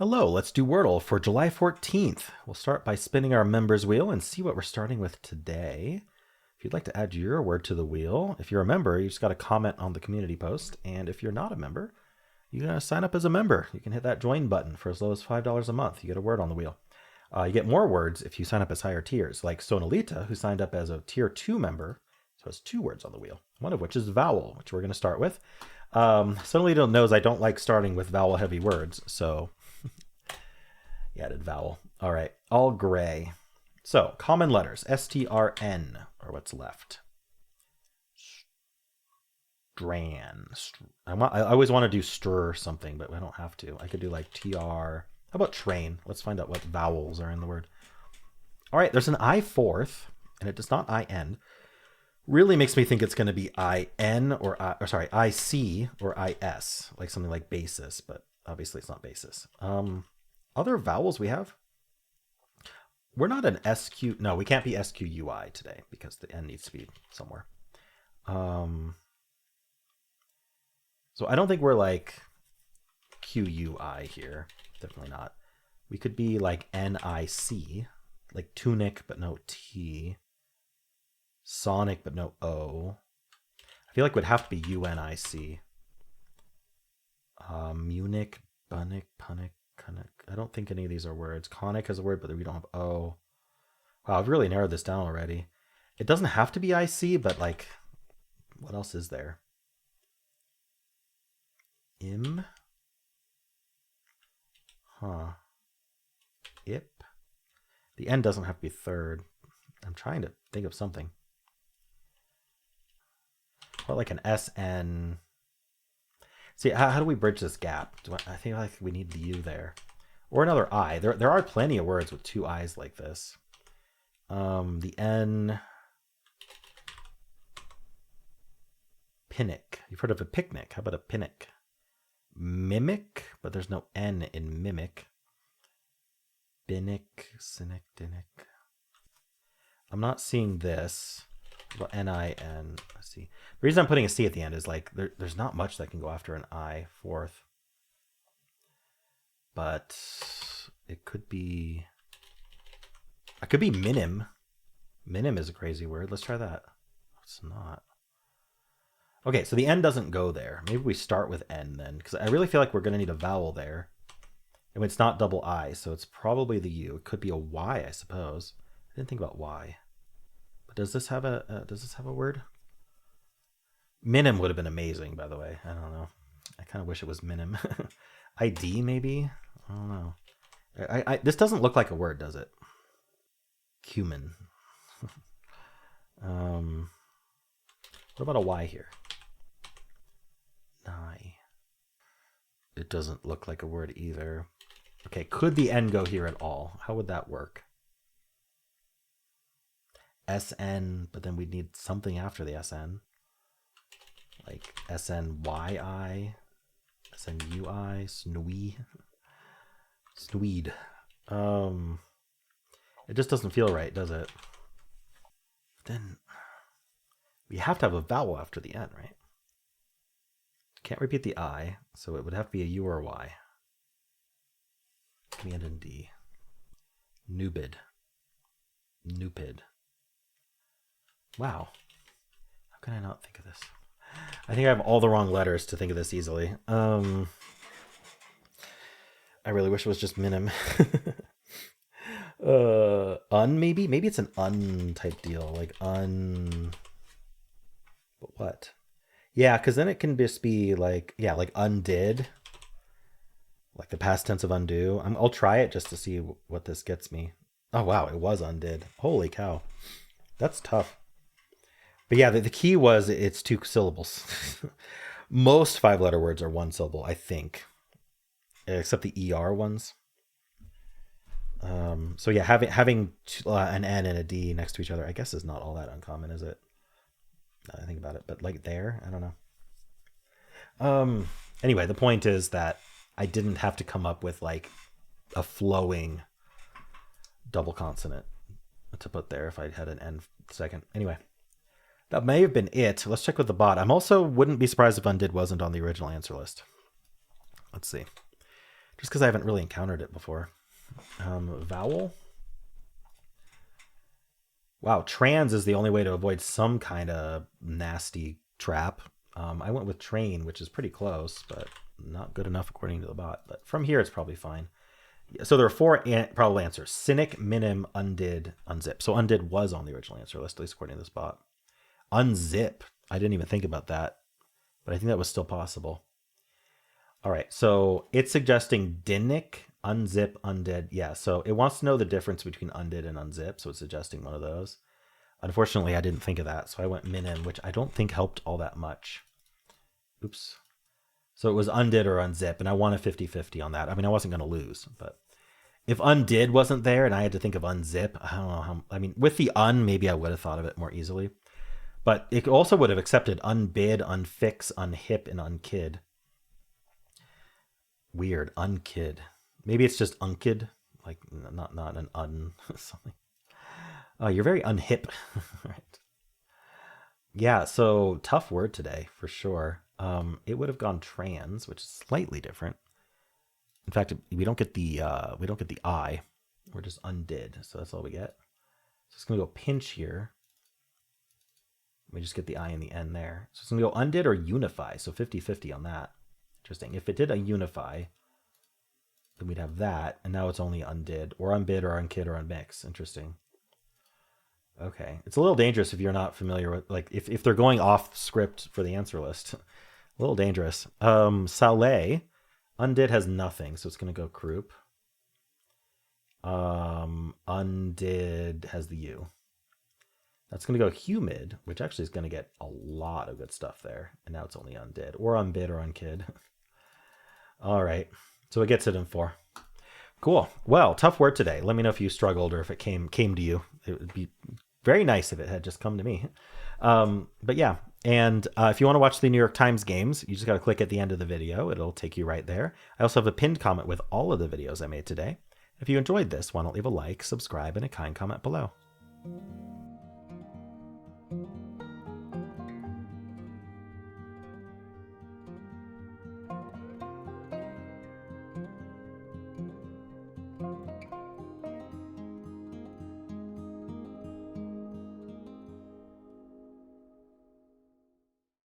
Hello, let's do Wordle for July 14th. We'll start by spinning our members wheel and see what we're starting with today. If you'd like to add your word to the wheel, if you're a member, you just got to comment on the community post. And if you're not a member, you got to sign up as a member. You can hit that join button for as low as $5 a month. You get a word on the wheel. You get more words if you sign up as higher tiers, like Sonalita, who signed up as a tier 2 member, so has 2 words on the wheel, one of which is vowel, which we're going to start with. Sonalita knows I don't like starting with vowel heavy words, so he added vowel. All right, all gray. So common letters, STRN, or what's left. Stran. I always want to do stir or something, but I don't have to. I could do like TR. How about train? Let's find out what vowels are in the word. All right, there's an I fourth, and it does not IN. Really makes me think it's going to be IN or IC or IS, like something like basis, but obviously it's not basis. Other vowels we have. We're not an SQ. No, we can't be SQUI today because the N needs to be somewhere. So I don't think we're like QUI here. Definitely not. We could be like NIC, like tunic, but no T. Sonic, but no O. I feel like it would have to be UNIC. Munich, Bunnick, Punnick, Conic. I don't think any of these are words. Conic has a word, but we don't have O. Wow, I've really narrowed this down already. It doesn't have to be IC, but like, what else is there? Im. Huh. Ip. The N doesn't have to be third. I'm trying to think of something. What, like an SN? See, how do we bridge this gap? I think like we need the U there. Or another I. There are plenty of words with 2 I's like this. The N. Pinnick. You've heard of a picnic. How about a pinnick? Mimic, but there's no N in mimic. Binnick, cynic, dinnick. I'm not seeing this. NIN. Let's see. The reason I'm putting a C at the end is like there's not much that can go after an I fourth. But it could be. It could be minim. Minim is a crazy word. Let's try that. It's not. Okay, so the N doesn't go there. Maybe we start with N then, because I really feel like we're going to need a vowel there. And it's not double I, so it's probably the U. It could be a Y, I suppose. I didn't think about Y. But does this have a word? Minim would have been amazing, by the way. I don't know. I kind of wish it was minim. ID maybe? I don't know. This doesn't look like a word, does it? Cumin. What about a Y here? Nigh. It doesn't look like a word either. Okay, could the N go here at all? How would that work? SN, but then we'd need something after the SN. Like SNYI, SNUI, Snwee. Sneed. It just doesn't feel right, does it? Then we have to have a vowel after the N, right? Can't repeat the I, so it would have to be a U or a Y. Can we end in D? Nubid. Nupid. Wow. How can I not think of this? I think I have all the wrong letters to think of this easily. I really wish it was just minim. Maybe? Maybe it's an type deal. Like But what? Yeah, because then it can just be like, yeah, like undid. Like the past tense of undo. I'll try it just to see what this gets me. Oh, wow, it was undid. Holy cow. That's tough. But yeah, the key was it's 2 syllables. Most 5-letter words are 1 syllable, I think. Except the ER ones. So yeah, having an N and a D next to each other, I guess is not all that uncommon, is it? I think about it, but like there, I don't know. Anyway, the point is that I didn't have to come up with like a flowing double consonant to put there if I had an N second. Anyway, that may have been it. Let's check with the bot. I'm also wouldn't be surprised if undid wasn't on the original answer list. Let's see. just because I haven't really encountered it before. Vowel. Wow, trans is the only way to avoid some kind of nasty trap. I went with train, which is pretty close, but not good enough according to the bot. But from here, it's probably fine. So there are four probable answers: cynic, minim, undid, unzip. So undid was on the original answer list, at least according to this bot. Unzip. I didn't even think about that, but I think that was still possible. All right, so it's suggesting dinic, unzip, undid. Yeah, so it wants to know the difference between undid and unzip, so it's suggesting one of those. Unfortunately, I didn't think of that, so I went minim, which I don't think helped all that much. Oops. So it was undid or unzip, and I won a 50-50 on that. I mean, I wasn't going to lose, but if undid wasn't there and I had to think of unzip, I don't know how. I mean, with the maybe I would have thought of it more easily. But it also would have accepted unbid, unfix, unhip, and unkid. Weird, unkid. Maybe it's just unkid, like not an something. Oh, you're very unhip. Right. Yeah, so tough word today for sure. It would have gone trans, which is slightly different. In fact, we don't get the I. We're just undid, so that's all we get. So it's gonna go pinch here. We just get the I in the end there. So it's gonna go undid or unify. So 50-50 on that. Interesting. If it did a unify, then we'd have that, and now it's only undid or unbid or unkid or unmix. Interesting. Okay, it's a little dangerous if you're not familiar with, like, if they're going off script for the answer list. A little dangerous. Saleh, undid has nothing, so it's going to go croup. Undid has the U. That's going to go humid, which actually is going to get a lot of good stuff there. And now it's only undid or unbid or unkid. All right, so it gets it in 4. Cool. Well, tough word today. Let me know if you struggled or if it came to you. It would be very nice if it had just come to me. But yeah, and if you want to watch the New York Times games, you just got to click at the end of the video. It'll take you right there. I also have a pinned comment with all of the videos I made today. If you enjoyed this, why don't leave a like, subscribe, and a kind comment below.